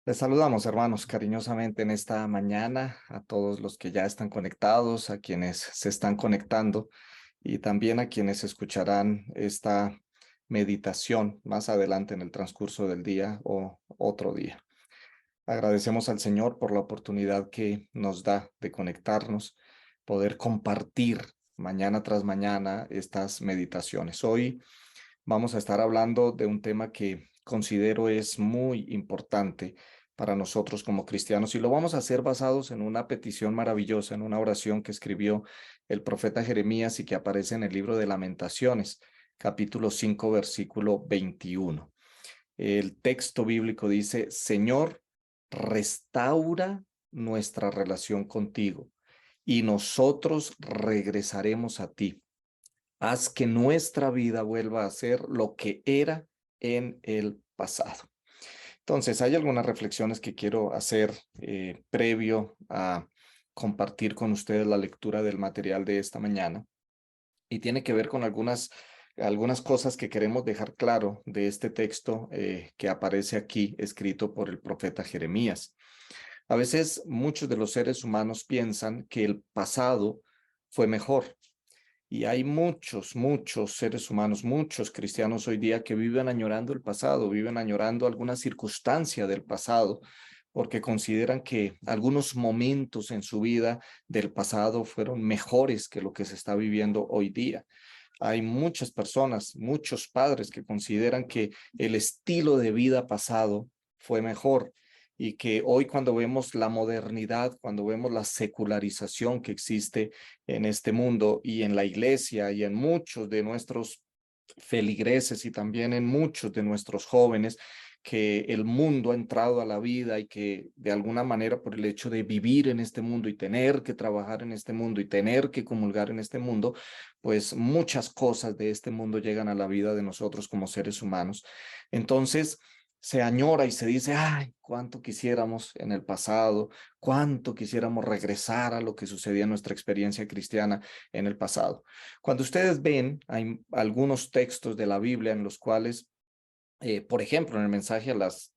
Les saludamos, hermanos, cariñosamente en esta mañana a todos los que ya están conectados, a quienes se están conectando y también a quienes escucharán esta meditación más adelante en el transcurso del día o otro día. Agradecemos al Señor por la oportunidad que nos da de conectarnos, poder compartir mañana tras mañana estas meditaciones. Hoy vamos a estar hablando de un tema que considero es muy importante para nosotros como cristianos y lo vamos a hacer basados en una petición maravillosa, en una oración que escribió el profeta Jeremías y que aparece en el libro de Lamentaciones, capítulo 5, versículo 21. El texto bíblico dice: Señor, restaura nuestra relación contigo y nosotros regresaremos a ti. Haz que nuestra vida vuelva a ser lo que era en el pasado. Entonces, hay algunas reflexiones que quiero hacer previo a compartir con ustedes la lectura del material de esta mañana y tiene que ver con algunas cosas que queremos dejar claro de este texto que aparece aquí escrito por el profeta Jeremías. A veces muchos de los seres humanos piensan que el pasado fue mejor. Y hay muchos seres humanos, muchos cristianos hoy día que viven añorando el pasado, viven añorando alguna circunstancia del pasado, porque consideran que algunos momentos en su vida del pasado fueron mejores que lo que se está viviendo hoy día. Hay muchas personas, muchos padres que consideran que el estilo de vida pasado fue mejor y que hoy cuando vemos la modernidad, cuando vemos la secularización que existe en este mundo y en la iglesia y en muchos de nuestros feligreses y también en muchos de nuestros jóvenes, que el mundo ha entrado a la vida y que de alguna manera por el hecho de vivir en este mundo y tener que trabajar en este mundo y tener que comulgar en este mundo, pues muchas cosas de este mundo llegan a la vida de nosotros como seres humanos. Entonces, se añora y se dice: ay, cuánto quisiéramos en el pasado, cuánto quisiéramos regresar a lo que sucedía en nuestra experiencia cristiana en el pasado. Cuando ustedes ven, hay algunos textos de la Biblia en los cuales, por ejemplo, en el mensaje a las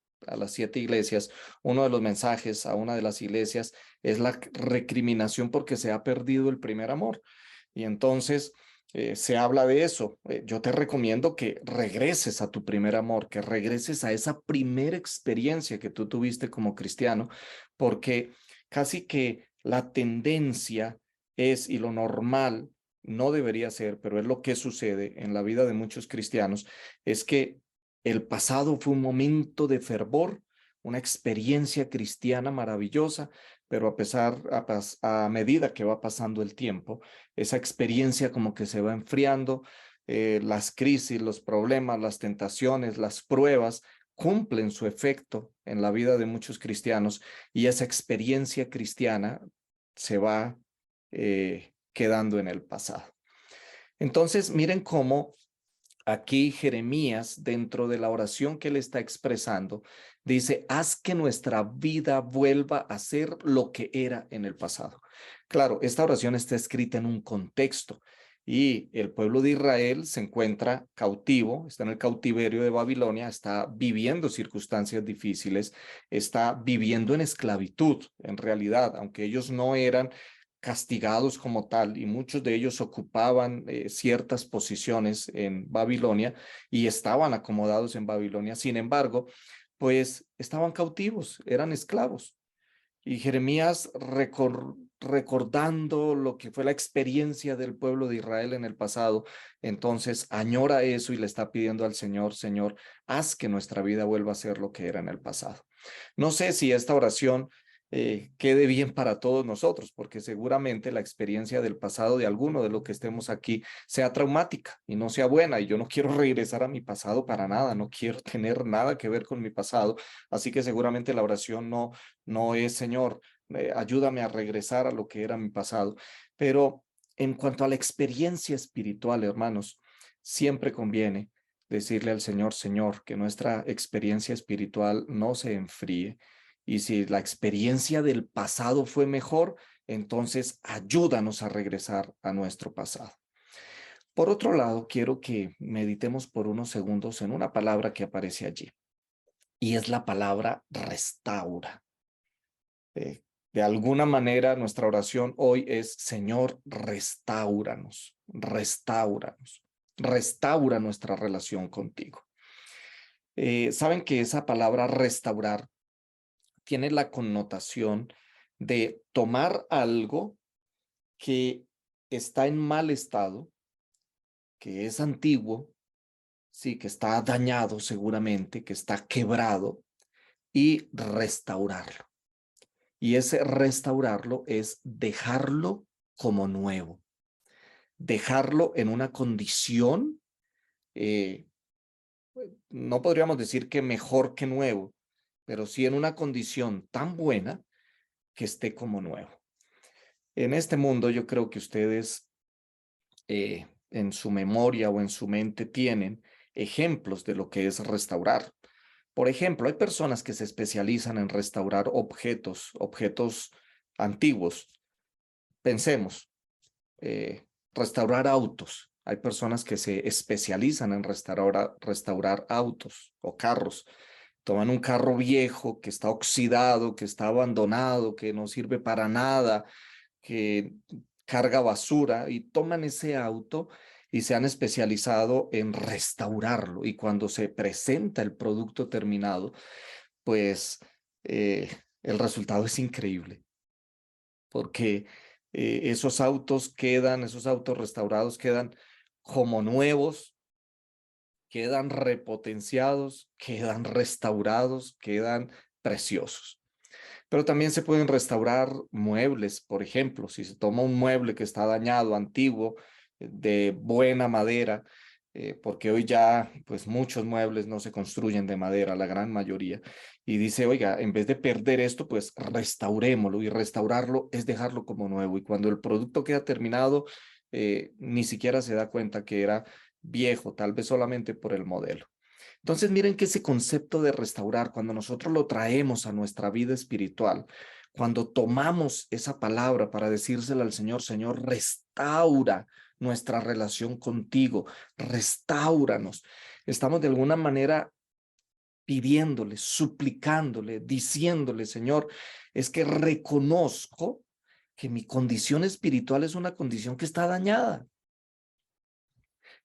7 iglesias, uno de los mensajes a una de las iglesias es la recriminación porque se ha perdido el primer amor. Y entonces se habla de eso. Yo te recomiendo que regreses a tu primer amor, que regreses a esa primera experiencia que tú tuviste como cristiano, porque casi que la tendencia es, y lo normal no debería ser, pero es lo que sucede en la vida de muchos cristianos, es que el pasado fue un momento de fervor, una experiencia cristiana maravillosa, pero a medida que va pasando el tiempo, esa experiencia como que se va enfriando, las crisis, los problemas, las tentaciones, las pruebas cumplen su efecto en la vida de muchos cristianos y esa experiencia cristiana se va quedando en el pasado. Entonces, miren cómo aquí Jeremías, dentro de la oración que él está expresando, dice: haz que nuestra vida vuelva a ser lo que era en el pasado. Claro, esta oración está escrita en un contexto y el pueblo de Israel se encuentra cautivo, está en el cautiverio de Babilonia, está viviendo circunstancias difíciles, está viviendo en esclavitud, en realidad, aunque ellos no eran castigados como tal, y muchos de ellos ocupaban ciertas posiciones en Babilonia y estaban acomodados en Babilonia. Sin embargo, pues estaban cautivos, eran esclavos. Y Jeremías recordando lo que fue la experiencia del pueblo de Israel en el pasado, entonces añora eso y le está pidiendo al Señor: Señor, haz que nuestra vida vuelva a ser lo que era en el pasado. No sé si esta oración quede bien para todos nosotros, porque seguramente la experiencia del pasado de alguno de los que estemos aquí sea traumática y no sea buena, y yo no quiero regresar a mi pasado para nada, no quiero tener nada que ver con mi pasado, así que seguramente la oración no es: Señor, ayúdame a regresar a lo que era mi pasado. Pero en cuanto a la experiencia espiritual, hermanos, siempre conviene decirle al Señor: Señor, que nuestra experiencia espiritual no se enfríe. Y si la experiencia del pasado fue mejor, entonces ayúdanos a regresar a nuestro pasado. Por otro lado, quiero que meditemos por unos segundos en una palabra que aparece allí. y es la palabra restaura. De alguna manera, nuestra oración hoy es: Señor, restáuranos, restáuranos, restaura nuestra relación contigo. Saben que esa palabra restaurar tiene la connotación de tomar algo que está en mal estado, que es antiguo, sí, que está dañado seguramente, que está quebrado, y restaurarlo. Y ese restaurarlo es dejarlo como nuevo, dejarlo en una condición, eh, no podríamos decir que mejor que nuevo, pero sí en una condición tan buena que esté como nuevo. En este mundo yo creo que ustedes en su memoria o en su mente tienen ejemplos de lo que es restaurar. Por ejemplo, hay personas que se especializan en restaurar objetos antiguos. Pensemos, restaurar autos. Hay personas que se especializan en restaurar autos o carros. Toman un carro viejo que está oxidado, que está abandonado, que no sirve para nada, que carga basura, y toman ese auto y se han especializado en restaurarlo. Y cuando se presenta el producto terminado, pues eh, el resultado es increíble, porque esos autos restaurados quedan como nuevos, quedan repotenciados, quedan restaurados, quedan preciosos. Pero también se pueden restaurar muebles, por ejemplo, si se toma un mueble que está dañado, antiguo, de buena madera, porque hoy ya pues muchos muebles no se construyen de madera, la gran mayoría, y dice: oiga, en vez de perder esto, pues restaurémoslo, y restaurarlo es dejarlo como nuevo, y cuando el producto queda terminado, ni siquiera se da cuenta que era viejo, tal vez solamente por el modelo. Entonces, miren que ese concepto de restaurar, cuando nosotros lo traemos a nuestra vida espiritual, cuando tomamos esa palabra para decírsela al Señor: Señor, restaura nuestra relación contigo, restáuranos. Estamos de alguna manera pidiéndole, suplicándole, diciéndole: Señor, es que reconozco que mi condición espiritual es una condición que está dañada,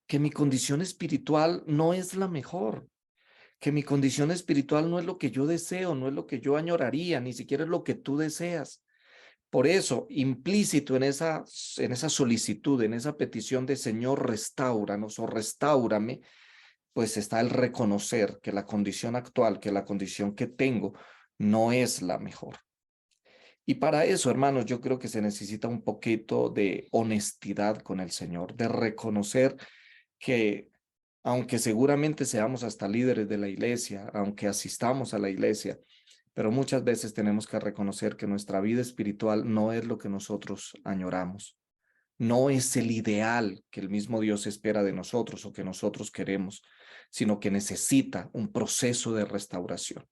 que mi condición espiritual no es la mejor, que mi condición espiritual no es lo que yo deseo, no es lo que yo añoraría, ni siquiera es lo que tú deseas. Por eso, implícito en esa solicitud, en esa petición de Señor, restáuranos o restáurame, pues está el reconocer que la condición actual, que la condición que tengo, no es la mejor. Y para eso, hermanos, yo creo que se necesita un poquito de honestidad con el Señor, de reconocer que aunque seguramente seamos hasta líderes de la iglesia, aunque asistamos a la iglesia, pero muchas veces tenemos que reconocer que nuestra vida espiritual no es lo que nosotros añoramos, no es el ideal que el mismo Dios espera de nosotros o que nosotros queremos, sino que necesita un proceso de restauración,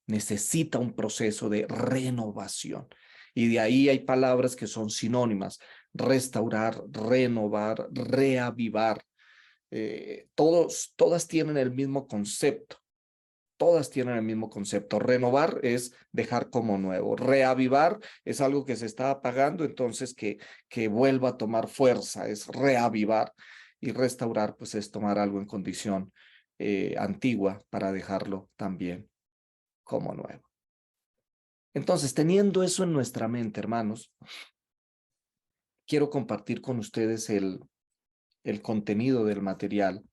necesita un proceso de renovación. Y de ahí hay palabras que son sinónimas: restaurar, renovar, reavivar. Todas tienen el mismo concepto. Todas tienen el mismo concepto. Renovar es dejar como nuevo. Reavivar es algo que se está apagando, entonces que vuelva a tomar fuerza, es reavivar. Y restaurar, pues es tomar algo en condición antigua para dejarlo también como nuevo. Entonces, teniendo eso en nuestra mente, hermanos, quiero compartir con ustedes el contenido del material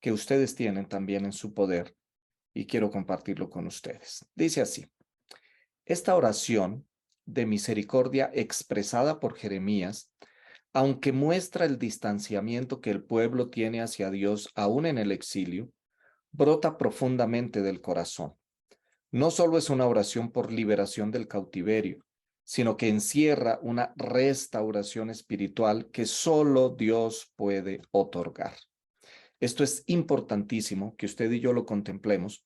que ustedes tienen también en su poder, y quiero compartirlo con ustedes. Dice así: esta oración de misericordia expresada por Jeremías, aunque muestra el distanciamiento que el pueblo tiene hacia Dios aún en el exilio, brota profundamente del corazón. No solo es una oración por liberación del cautiverio, sino que encierra una restauración espiritual que solo Dios puede otorgar. Esto es importantísimo que usted y yo lo contemplemos,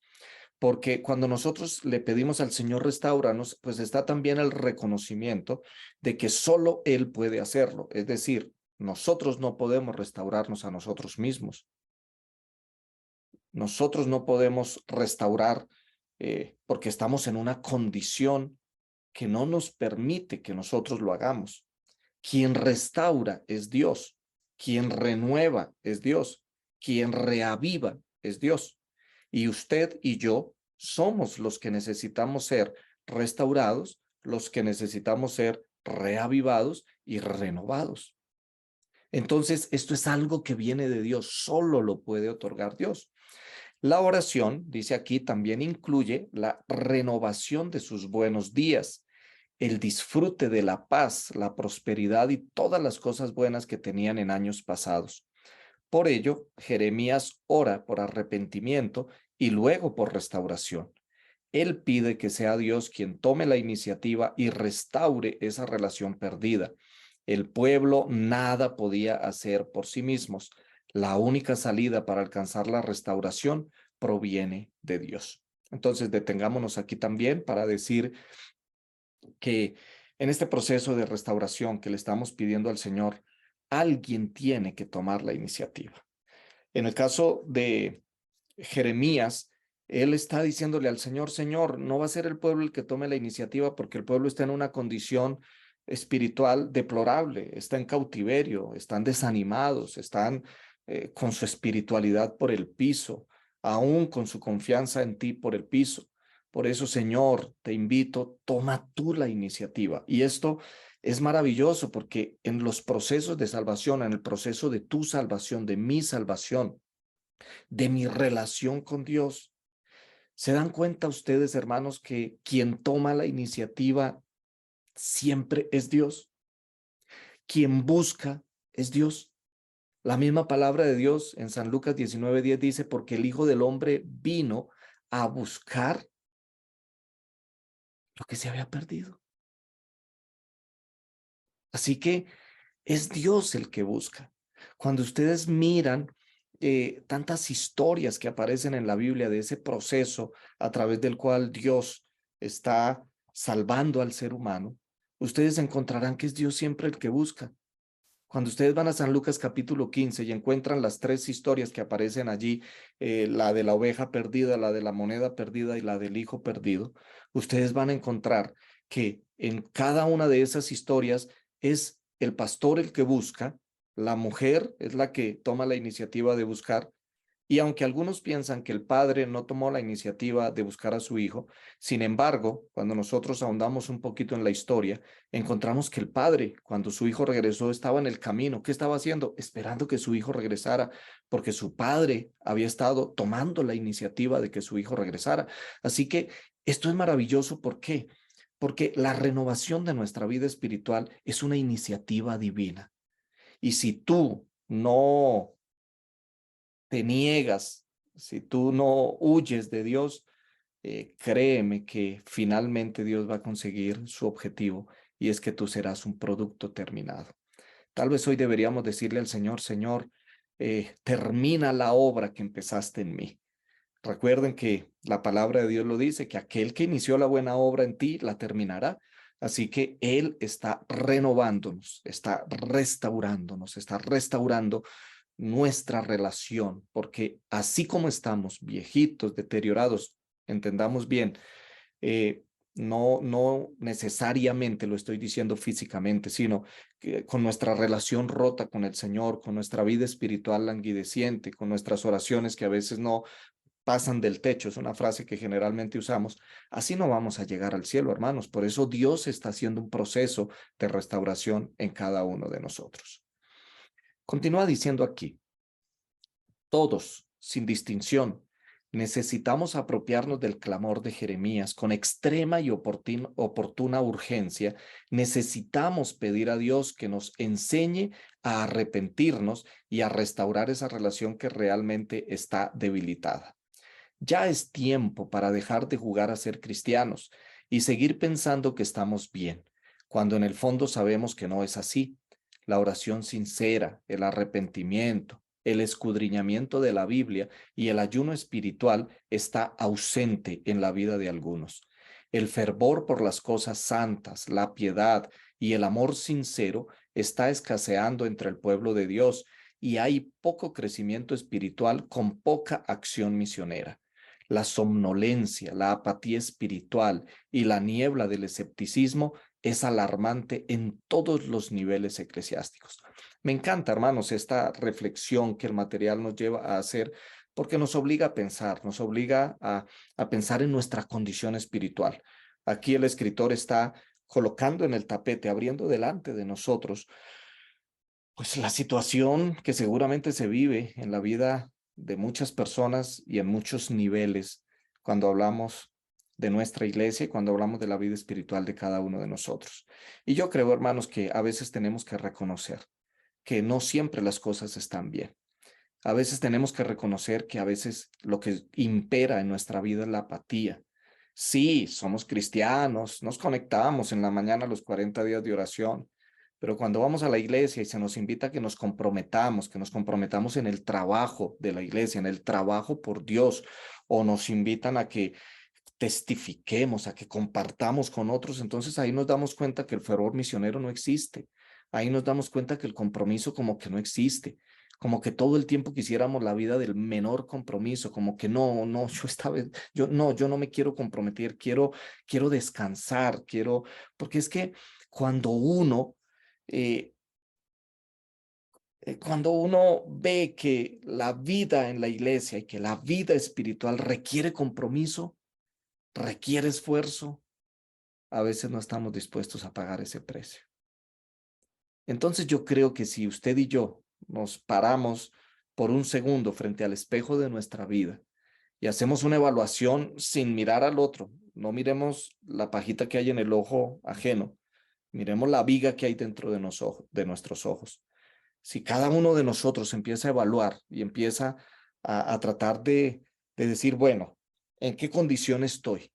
porque cuando nosotros le pedimos al Señor restáuranos, pues está también el reconocimiento de que solo Él puede hacerlo. Es decir, nosotros no podemos restaurarnos a nosotros mismos. Nosotros no podemos restaurar porque estamos en una condición que no nos permite que nosotros lo hagamos. Quien restaura es Dios, quien renueva es Dios, quien reaviva es Dios. Y usted y yo somos los que necesitamos ser restaurados, los que necesitamos ser reavivados y renovados. Entonces, esto es algo que viene de Dios, solo lo puede otorgar Dios. La oración, dice aquí, también incluye la renovación de sus buenos días, el disfrute de la paz, la prosperidad y todas las cosas buenas que tenían en años pasados. Por ello, Jeremías ora por arrepentimiento y luego por restauración. Él pide que sea Dios quien tome la iniciativa y restaure esa relación perdida. El pueblo nada podía hacer por sí mismos. La única salida para alcanzar la restauración proviene de Dios. Entonces, detengámonos aquí también para decir que en este proceso de restauración que le estamos pidiendo al Señor, alguien tiene que tomar la iniciativa. En el caso de Jeremías, él está diciéndole al Señor, Señor, no va a ser el pueblo el que tome la iniciativa porque el pueblo está en una condición espiritual deplorable, está en cautiverio, están desanimados, están con su espiritualidad por el piso, aún con su confianza en ti por el piso. Por eso, Señor, te invito, toma tú la iniciativa. Y esto es maravilloso porque en los procesos de salvación, en el proceso de tu salvación, de mi salvación, de mi relación con Dios, ¿se dan cuenta ustedes, hermanos, que quien toma la iniciativa siempre es Dios? Quien busca es Dios. La misma palabra de Dios en San Lucas 19:10 dice, porque el Hijo del Hombre vino a buscar lo que se había perdido. Así que es Dios el que busca. Cuando ustedes miran tantas historias que aparecen en la Biblia de ese proceso a través del cual Dios está salvando al ser humano, ustedes encontrarán que es Dios siempre el que busca. Cuando ustedes van a San Lucas capítulo 15 y encuentran las tres historias que aparecen allí, la de la oveja perdida, la de la moneda perdida y la del hijo perdido, ustedes van a encontrar que en cada una de esas historias es el pastor el que busca, la mujer es la que toma la iniciativa de buscar, y aunque algunos piensan que el padre no tomó la iniciativa de buscar a su hijo, sin embargo, cuando nosotros ahondamos un poquito en la historia, encontramos que el padre, cuando su hijo regresó, estaba en el camino. ¿Qué estaba haciendo? Esperando que su hijo regresara, porque su padre había estado tomando la iniciativa de que su hijo regresara. Así que esto es maravilloso. ¿Por qué? Porque la renovación de nuestra vida espiritual es una iniciativa divina. Y si tú no te niegas, si tú no huyes de Dios, créeme que finalmente Dios va a conseguir su objetivo y es que tú serás un producto terminado. Tal vez hoy deberíamos decirle al Señor, Señor, termina la obra que empezaste en mí. Recuerden que la palabra de Dios lo dice, que aquel que inició la buena obra en ti la terminará. Así que Él está renovándonos, está restaurando nuestra relación, porque así como estamos viejitos, deteriorados, entendamos bien, eh, no necesariamente lo estoy diciendo físicamente, sino que con nuestra relación rota con el Señor, con nuestra vida espiritual languideciente, con nuestras oraciones que a veces no pasan del techo, es una frase que generalmente usamos, así no vamos a llegar al cielo, hermanos. Por eso Dios está haciendo un proceso de restauración en cada uno de nosotros. Continúa diciendo aquí, todos, sin distinción, necesitamos apropiarnos del clamor de Jeremías con extrema y oportuna urgencia. Necesitamos pedir a Dios que nos enseñe a arrepentirnos y a restaurar esa relación que realmente está debilitada. Ya es tiempo para dejar de jugar a ser cristianos y seguir pensando que estamos bien, cuando en el fondo sabemos que no es así. La oración sincera, el arrepentimiento, el escudriñamiento de la Biblia y el ayuno espiritual está ausente en la vida de algunos. El fervor por las cosas santas, la piedad y el amor sincero está escaseando entre el pueblo de Dios y hay poco crecimiento espiritual con poca acción misionera. la somnolencia, la apatía espiritual y la niebla del escepticismo es alarmante en todos los niveles eclesiásticos. Me encanta, hermanos, esta reflexión que el material nos lleva a hacer porque nos obliga a pensar, nos obliga a pensar en nuestra condición espiritual. Aquí el escritor está colocando en el tapete, abriendo delante de nosotros, pues la situación que seguramente se vive en la vida de muchas personas y en muchos niveles cuando hablamos de nuestra iglesia y cuando hablamos de la vida espiritual de cada uno de nosotros. Y yo creo, hermanos, que a veces tenemos que reconocer que no siempre las cosas están bien. A veces tenemos que reconocer que a veces lo que impera en nuestra vida es la apatía. Sí, somos cristianos, nos conectamos en la mañana a los 40 días de oración, pero cuando vamos a la iglesia y se nos invita a que nos comprometamos en el trabajo de la iglesia, en el trabajo por Dios, o nos invitan a que testifiquemos, a que compartamos con otros, entonces ahí nos damos cuenta que el fervor misionero no existe. Ahí nos damos cuenta que el compromiso como que no existe, como que todo el tiempo quisiéramos la vida del menor compromiso, como que no, yo esta vez, yo no me quiero comprometer, quiero descansar, porque es que cuando uno, eh, cuando uno ve que la vida en la iglesia y que la vida espiritual requiere compromiso, requiere esfuerzo, a veces no estamos dispuestos a pagar ese precio. Entonces yo creo que si usted y yo nos paramos por un segundo frente al espejo de nuestra vida y hacemos una evaluación sin mirar al otro, no miremos la pajita que hay en el ojo ajeno, miremos la viga que hay dentro de nuestros ojos. Si cada uno de nosotros empieza a evaluar y empieza a tratar de decir, bueno, ¿en qué condición estoy?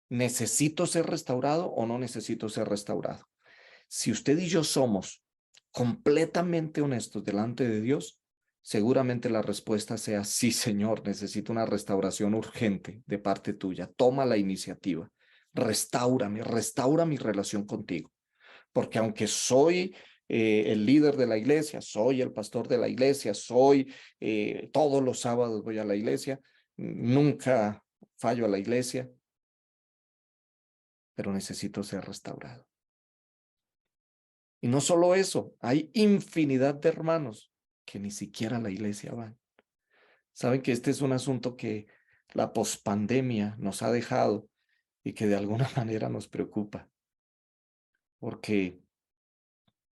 ¿Necesito ser restaurado o no necesito ser restaurado? Si usted y yo somos completamente honestos delante de Dios, seguramente la respuesta sea sí, Señor, necesito una restauración urgente de parte tuya. Toma la iniciativa. Restáurame, restaura mi relación contigo. Porque aunque soy el líder de la iglesia, soy el pastor de la iglesia, todos los sábados voy a la iglesia, nunca fallo a la iglesia, pero necesito ser restaurado. Y no solo eso, hay infinidad de hermanos que ni siquiera a la iglesia van. Saben que este es un asunto que la pospandemia nos ha dejado y que de alguna manera nos preocupa, porque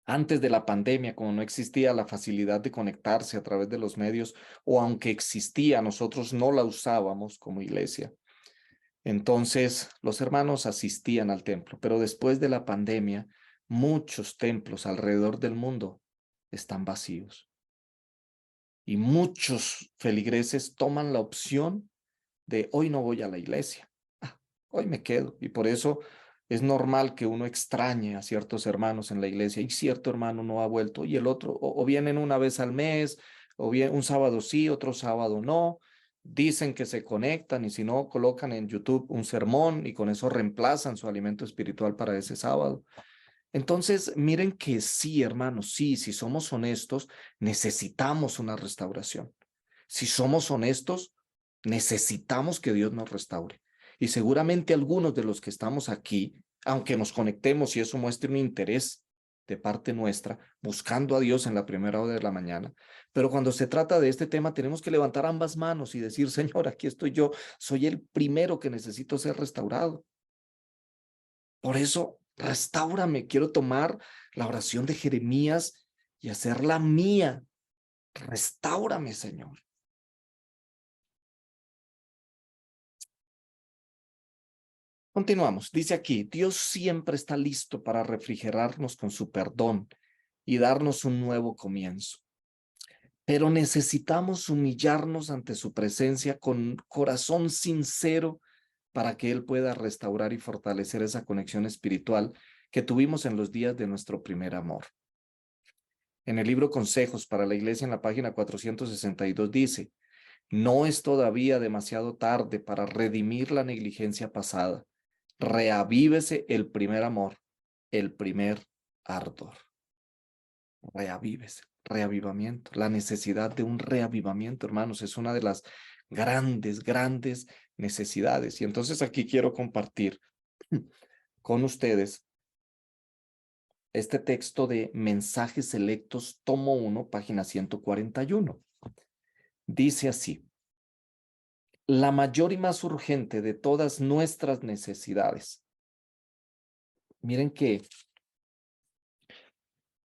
antes de la pandemia, como no existía la facilidad de conectarse a través de los medios, o aunque existía, nosotros no la usábamos como iglesia. Entonces, los hermanos asistían al templo, pero después de la pandemia, muchos templos alrededor del mundo están vacíos. Y muchos feligreses toman la opción de hoy no voy a la iglesia, hoy me quedo. Y por eso es normal que uno extrañe a ciertos hermanos en la iglesia y cierto hermano no ha vuelto y el otro, o vienen una vez al mes, o bien un sábado sí, otro sábado no. Dicen que se conectan y si no, colocan en YouTube un sermón y con eso reemplazan su alimento espiritual para ese sábado. Entonces, miren que sí, hermanos, sí, si somos honestos, necesitamos una restauración. Si somos honestos, necesitamos que Dios nos restaure. Y seguramente algunos de los que estamos aquí, aunque nos conectemos y eso muestre un interés de parte nuestra, buscando a Dios en la primera hora de la mañana, pero cuando se trata de este tema tenemos que levantar ambas manos y decir, Señor, aquí estoy yo, soy el primero que necesito ser restaurado. Por eso, restáurame. Quiero tomar la oración de Jeremías y hacerla mía. Restáurame, Señor. Continuamos. Dice aquí, Dios siempre está listo para refrigerarnos con su perdón y darnos un nuevo comienzo. Pero necesitamos humillarnos ante su presencia con corazón sincero para que Él pueda restaurar y fortalecer esa conexión espiritual que tuvimos en los días de nuestro primer amor. En el libro Consejos para la Iglesia, en la página 462, dice, no es todavía demasiado tarde para redimir la negligencia pasada. Reavívese el primer amor, el primer ardor. Reavívese, reavivamiento. La necesidad de un reavivamiento, hermanos, es una de las grandes, grandes necesidades. Y entonces aquí quiero compartir con ustedes este texto de Mensajes Selectos, tomo 1, página 141. Dice así: la mayor y más urgente de todas nuestras necesidades. Miren que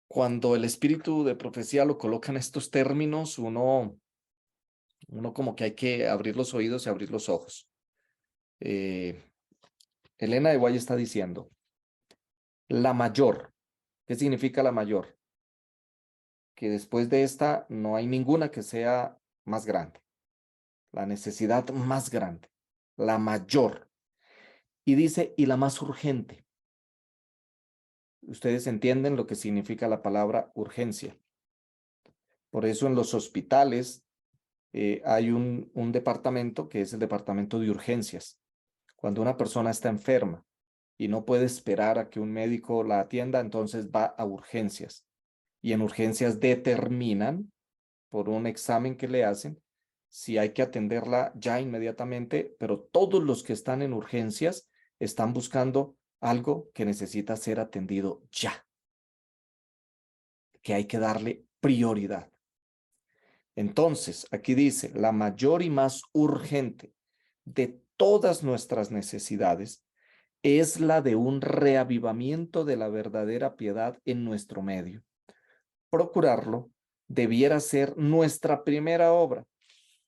cuando el espíritu de profecía lo coloca en estos términos, uno como que hay que abrir los oídos y abrir los ojos. Elena de Guay está diciendo, la mayor. ¿Qué significa la mayor? Que después de esta no hay ninguna que sea más grande. La necesidad más grande, la mayor. Y dice, y la más urgente. Ustedes entienden lo que significa la palabra urgencia. Por eso en los hospitales hay un departamento que es el departamento de urgencias. Cuando una persona está enferma y no puede esperar a que un médico la atienda, entonces va a urgencias. Y en urgencias determinan, por un examen que le hacen, si hay que atenderla ya inmediatamente, pero todos los que están en urgencias están buscando algo que necesita ser atendido ya, que hay que darle prioridad. Entonces, aquí dice, la mayor y más urgente de todas nuestras necesidades es la de un reavivamiento de la verdadera piedad en nuestro medio. Procurarlo debiera ser nuestra primera obra.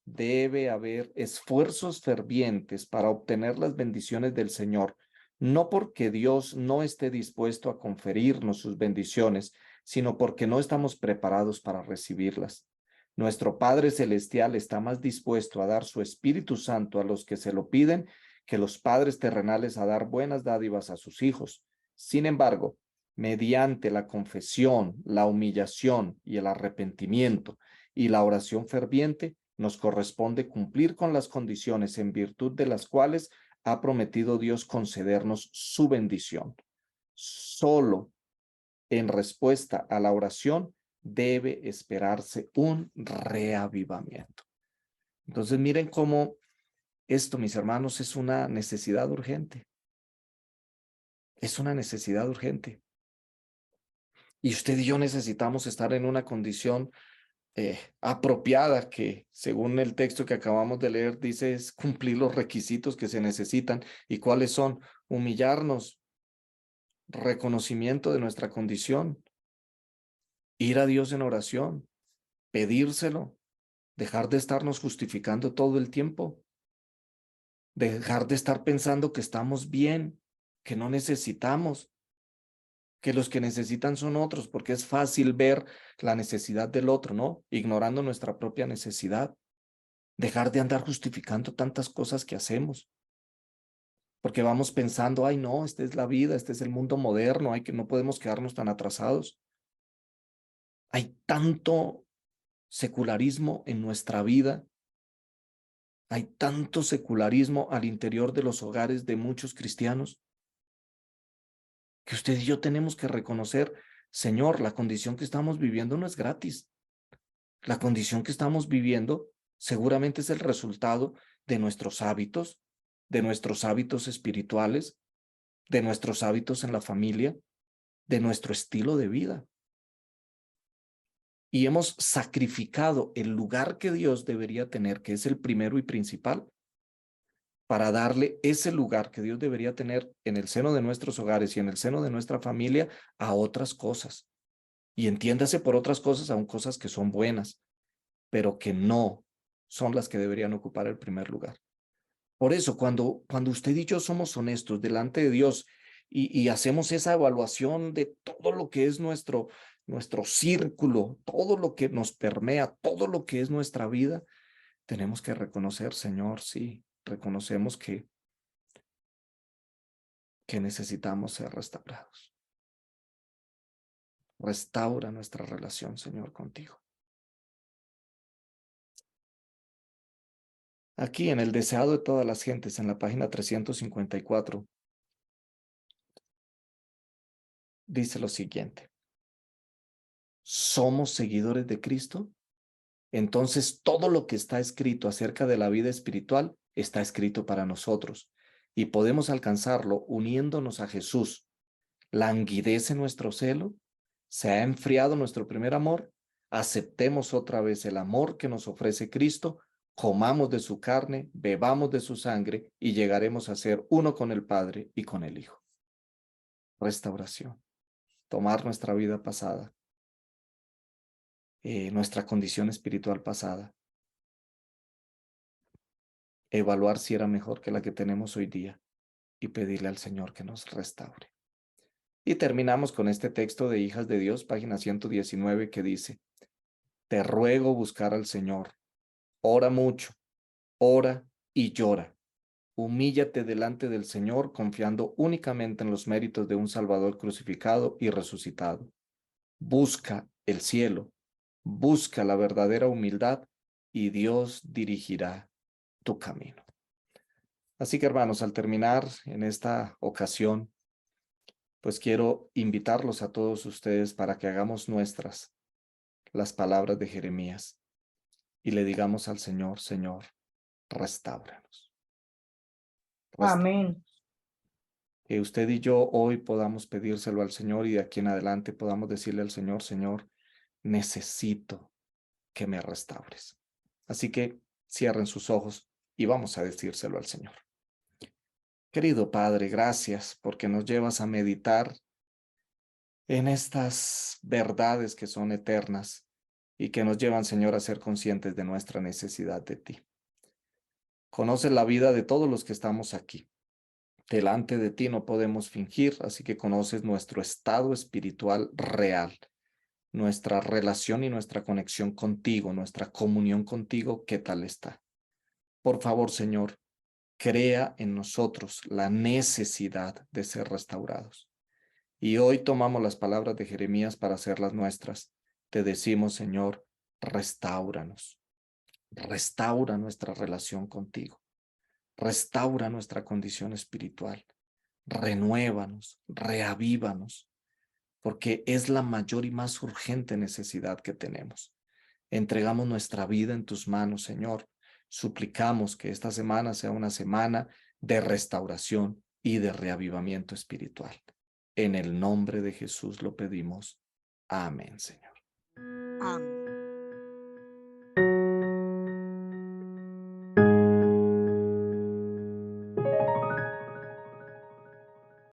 Debe haber esfuerzos fervientes para obtener las bendiciones del Señor, no porque Dios no esté dispuesto a conferirnos sus bendiciones, sino porque no estamos preparados para recibirlas. Nuestro Padre Celestial está más dispuesto a dar su Espíritu Santo a los que se lo piden que los padres terrenales a dar buenas dádivas a sus hijos. Sin embargo, mediante la confesión, la humillación y el arrepentimiento y la oración ferviente, nos corresponde cumplir con las condiciones en virtud de las cuales ha prometido Dios concedernos su bendición. Solo en respuesta a la oración debe esperarse un reavivamiento. Entonces miren cómo esto, mis hermanos, es una necesidad urgente. Es una necesidad urgente. Y usted y yo necesitamos estar en una condición apropiada que, según el texto que acabamos de leer, dice es cumplir los requisitos que se necesitan. ¿Y cuáles son? Humillarnos, reconocimiento de nuestra condición, ir a Dios en oración, pedírselo, dejar de estarnos justificando todo el tiempo, dejar de estar pensando que estamos bien, que no necesitamos, que los que necesitan son otros, porque es fácil ver la necesidad del otro, ¿no? Ignorando nuestra propia necesidad. Dejar de andar justificando tantas cosas que hacemos, porque vamos pensando, ay no, esta es la vida, este es el mundo moderno, hay que no podemos quedarnos tan atrasados. Hay tanto secularismo en nuestra vida, hay tanto secularismo al interior de los hogares de muchos cristianos, que usted y yo tenemos que reconocer, Señor, la condición que estamos viviendo no es gratis. La condición que estamos viviendo seguramente es el resultado de nuestros hábitos espirituales, de nuestros hábitos en la familia, de nuestro estilo de vida. Y hemos sacrificado el lugar que Dios debería tener, que es el primero y principal, para darle ese lugar que Dios debería tener en el seno de nuestros hogares y en el seno de nuestra familia a otras cosas. Y entiéndase por otras cosas, aún cosas que son buenas, pero que no son las que deberían ocupar el primer lugar. Por eso, cuando usted y yo somos honestos delante de Dios y hacemos esa evaluación de todo lo que es nuestro círculo, todo lo que nos permea, todo lo que es nuestra vida, tenemos que reconocer, Señor, sí, reconocemos que necesitamos ser restaurados. Restaura nuestra relación, Señor, contigo. Aquí en el deseado de todas las gentes, en la página 354, dice lo siguiente. ¿Somos seguidores de Cristo? Entonces, todo lo que está escrito acerca de la vida espiritual está escrito para nosotros y podemos alcanzarlo uniéndonos a Jesús. ¿Languidece nuestro celo? ¿Se ha enfriado nuestro primer amor? Aceptemos otra vez el amor que nos ofrece Cristo, comamos de su carne, bebamos de su sangre y llegaremos a ser uno con el Padre y con el Hijo. Restauración. Tomar nuestra vida pasada, nuestra condición espiritual pasada, evaluar si era mejor que la que tenemos hoy día y pedirle al Señor que nos restaure. Y terminamos con este texto de Hijas de Dios, página 119, que dice: te ruego buscar al Señor, ora mucho, ora y llora. Humíllate delante del Señor confiando únicamente en los méritos de un Salvador crucificado y resucitado. Busca el cielo, busca la verdadera humildad y Dios dirigirá tu camino. Así que, hermanos, al terminar en esta ocasión, pues quiero invitarlos a todos ustedes para que hagamos nuestras las palabras de Jeremías y le digamos al Señor: Señor, restáuranos. Amén. Que usted y yo hoy podamos pedírselo al Señor y de aquí en adelante podamos decirle al Señor: Señor, necesito que me restaures. Así que cierren sus ojos y vamos a decírselo al Señor. Querido Padre, gracias porque nos llevas a meditar en estas verdades que son eternas y que nos llevan, Señor, a ser conscientes de nuestra necesidad de ti. Conoces la vida de todos los que estamos aquí. Delante de ti no podemos fingir, así que conoces nuestro estado espiritual real, nuestra relación y nuestra conexión contigo, nuestra comunión contigo, ¿qué tal está? Por favor, Señor, crea en nosotros la necesidad de ser restaurados. Y hoy tomamos las palabras de Jeremías para hacerlas nuestras. Te decimos, Señor, restáuranos, restaura nuestra relación contigo, restaura nuestra condición espiritual, renuévanos, reavívanos, porque es la mayor y más urgente necesidad que tenemos. Entregamos nuestra vida en tus manos, Señor. Suplicamos que esta semana sea una semana de restauración y de reavivamiento espiritual. En el nombre de Jesús lo pedimos. Amén, Señor. Amén.